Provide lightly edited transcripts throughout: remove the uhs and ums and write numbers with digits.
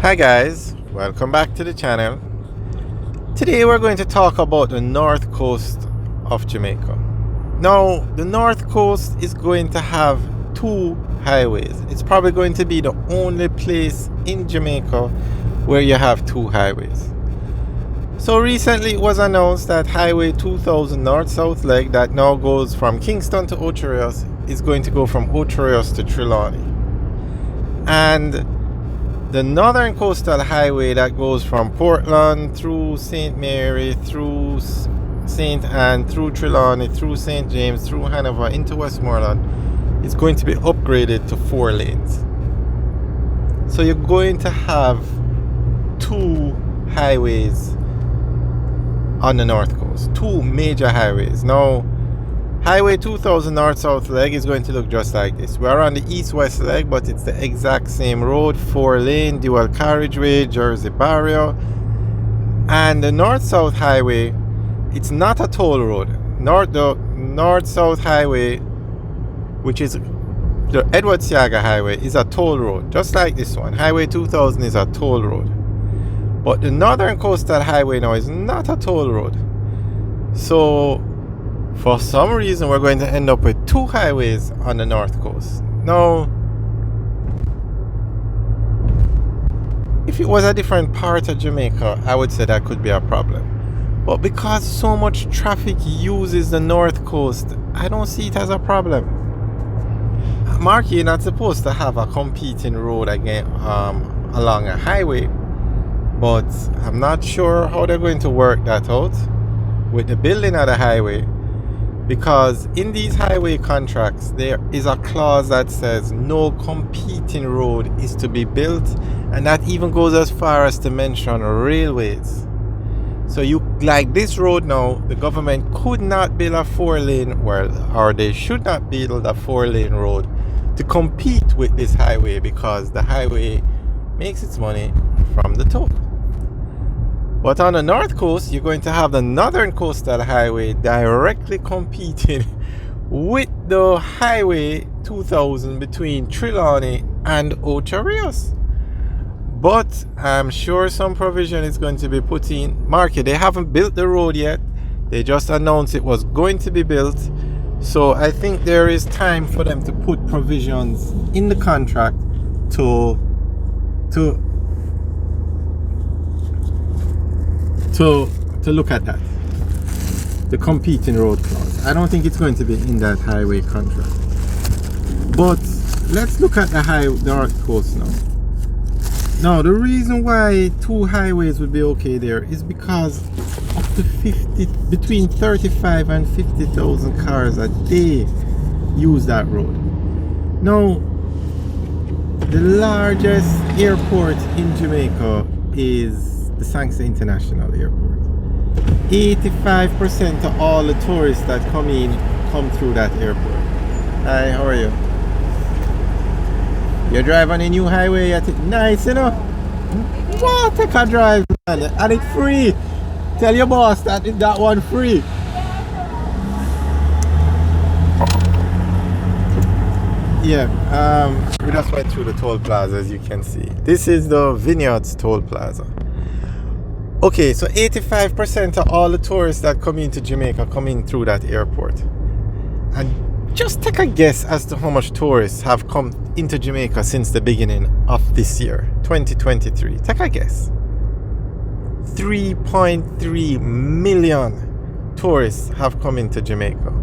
Hi guys, welcome back to the channel. Today we're going to talk about the North Coast of Jamaica. Now, the North Coast is going to have two highways. It's probably going to be the only place in Jamaica where you have two highways. So recently it was announced that Highway 2000 North-South leg that now goes from Kingston to Ocho Rios is going to go from Ocho Rios to Trelawney. And the Northern Coastal Highway that goes from Portland through St. Mary, through St. Anne, through Trelawney, through St. James, through Hanover into Westmoreland is going to be upgraded to 4 lanes. So you're going to have two highways on the North Coast, two major highways. Now, Highway 2000 North-South leg is going to look just like this. We're on the east-west leg, but it's the exact same road, 4-lane, dual carriageway, Jersey barrier. And the North-South highway, it's not a toll road. The North-South highway, which is the Edward Siaga highway, is a toll road, just like this one. Highway 2000 is a toll road. But the Northern Coastal Highway now is not a toll road. So for some reason, we're going to end up with two highways on the North Coast. Now, if it was a different part of Jamaica, I would say that could be a problem. But because so much traffic uses the North Coast, I don't see it as a problem. Mark, you're not supposed to have a competing road again along a highway, but I'm not sure how they're going to work that out with the building of the highway. Because in these highway contracts, there is a clause that says no competing road is to be built, and that even goes as far as to mention railways. So you, like this road now, the government could not build a 4-lane, or they should not build a 4-lane road to compete with this highway, because the highway makes its money from the toll. But on the North Coast, you're going to have the Northern Coastal Highway directly competing with the Highway 2000 between Trelawney and Ocho Rios. But I'm sure some provision is going to be put in. Market, they haven't built the road yet. They just announced it was going to be built. So I think there is time for them to put provisions in the contract to look at that, the competing road clause. I don't think it's going to be in that highway contract. But let's look at the North Coast now. Now, the reason why two highways would be okay there is because up to between 35 and 50,000 cars a day use that road. Now, the largest airport in Jamaica is the Sangster International Airport. 85% of all the tourists that come through that airport. Hi, how are you? You drive on a new highway at it. Nice, you know? Wow, take a drive, man. And it's free. Tell your boss that that one free. Yeah, we just went through the toll plaza, as you can see. This is the Vineyards Toll Plaza. Okay, so 85% of all the tourists that come into Jamaica come in through that airport. And just take a guess as to how much tourists have come into Jamaica since the beginning of this year, 2023. Take a guess. 3.3 million tourists have come into Jamaica.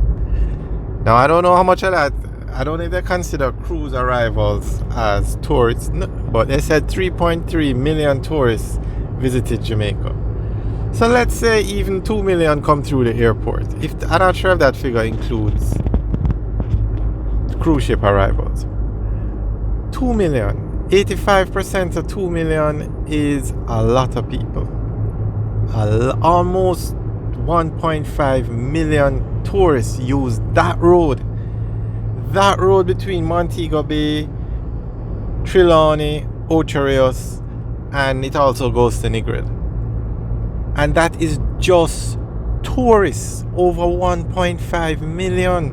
Now, I don't know how much of that, I don't know if they consider cruise arrivals as tourists, but they said 3.3 million tourists visited Jamaica. So let's say even 2 million come through the airport. I'm not sure if that figure includes cruise ship arrivals. 2 million. 85% of 2 million is a lot of people. Almost 1.5 million tourists use that road. That road between Montego Bay, Trelawney, Ocho Rios, and it also goes to Negril. And that is just tourists, over 1.5 million.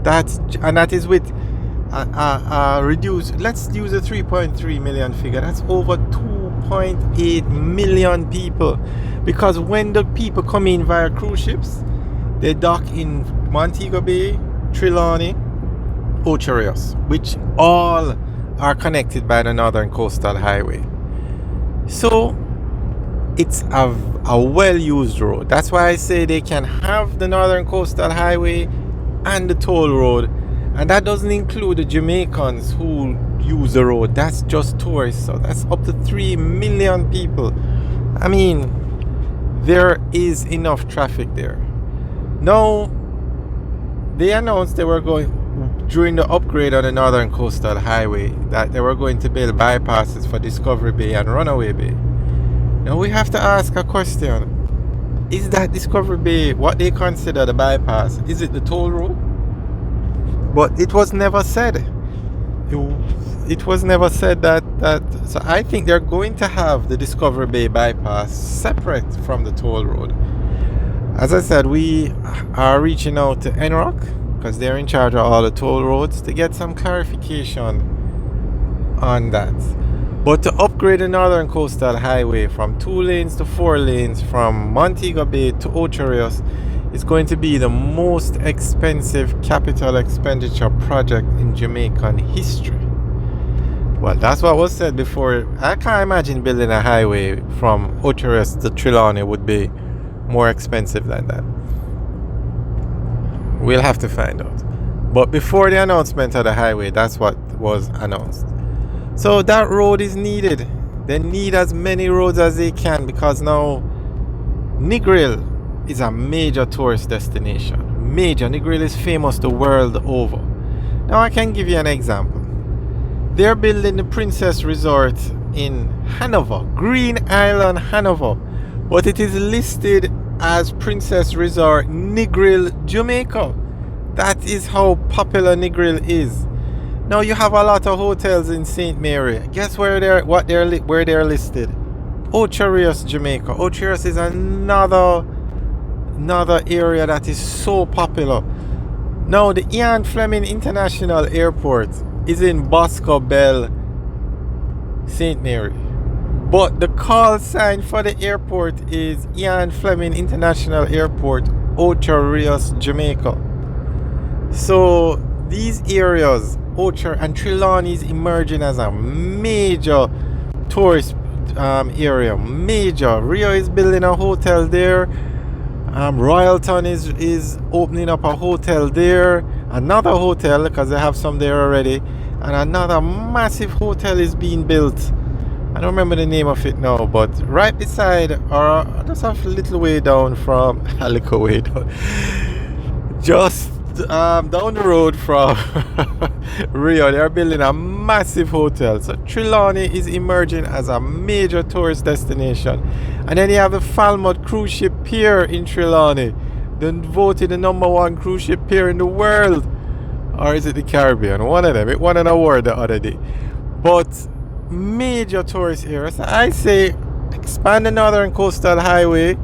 That is with reduced. Let's use a 3.3 million figure. That's over 2 1.8 million people, because when the people come in via cruise ships, they dock in Montego Bay, Trelawney, Ocho Rios, which all are connected by the Northern Coastal Highway. So it's a well-used road. That's why I say they can have the Northern Coastal Highway and the toll road, and that doesn't include the Jamaicans who use the road. That's just tourists, so that's up to 3 million people. I mean, there is enough traffic there. Now, they announced they were going, during the upgrade on the Northern Coastal Highway, that they were going to build bypasses for Discovery Bay and Runaway Bay. Now we have to ask a question. Is that Discovery Bay what they consider the bypass? Is it the toll road? But it was never said. It was never said that. So I think they're going to have the Discovery Bay bypass separate from the toll road. As I said, we are reaching out to NROC, because they're in charge of all the toll roads, to get some clarification on that. But to upgrade the Northern Coastal Highway from 2 lanes to 4 lanes from Montego Bay to Ocho Rios is going to be the most expensive capital expenditure project in Jamaican history. Well, that's what was said before. I can't imagine building a highway from Ocho Rios to Trelawney would be more expensive than that. We'll have to find out. But before the announcement of the highway, that's what was announced. So that road is needed. They need as many roads as they can, because now Negril is a major tourist destination. Major. Negril is famous the world over. Now I can give you an example. They're building the Princess Resort in Hanover, Green Island, Hanover, but it is listed as Princess Resort Negril, Jamaica. That is how popular Negril is. Now you have a lot of hotels in St. Mary. Guess where they're listed? Ocho Rios, Jamaica. Ocho Rios is another area that is so popular. Now the Ian Fleming International Airport is in Bosco Bell, St. Mary. But the call sign for the airport is Ian Fleming International Airport, Ocho Rios, Jamaica. So these areas, Ocho and Trelawney, is emerging as a major tourist area. Major. Rio is building a hotel there. Royalton is opening up a hotel there. Another hotel, because they have some there already. And another massive hotel is being built. I don't remember the name of it now, but right beside, or just a little way down from, a little way down, just down the road from Rio, they're building a massive hotel. So Trelawney is emerging as a major tourist destination. And then you have the Falmouth cruise ship pier in Trelawney, voted the #1 cruise ship pier in the world. Or is it the Caribbean? One of them. It won an award the other day. But major tourist areas. I say expand the Northern Coastal Highway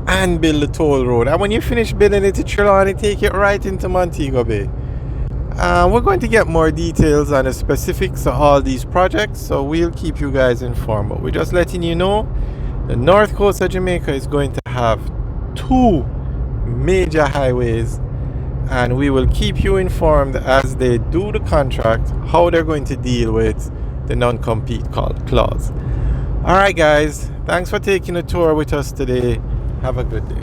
and build the toll road. And when you finish building it to Trelawney, take it right into Montego Bay. We're going to get more details on the specifics of all these projects, so we'll keep you guys informed. But we're just letting you know the North Coast of Jamaica is going to have 2 major highways, and we will keep you informed as they do the contract, how they're going to deal with the non-compete clause. Alright guys, thanks for taking a tour with us today. Have a good day.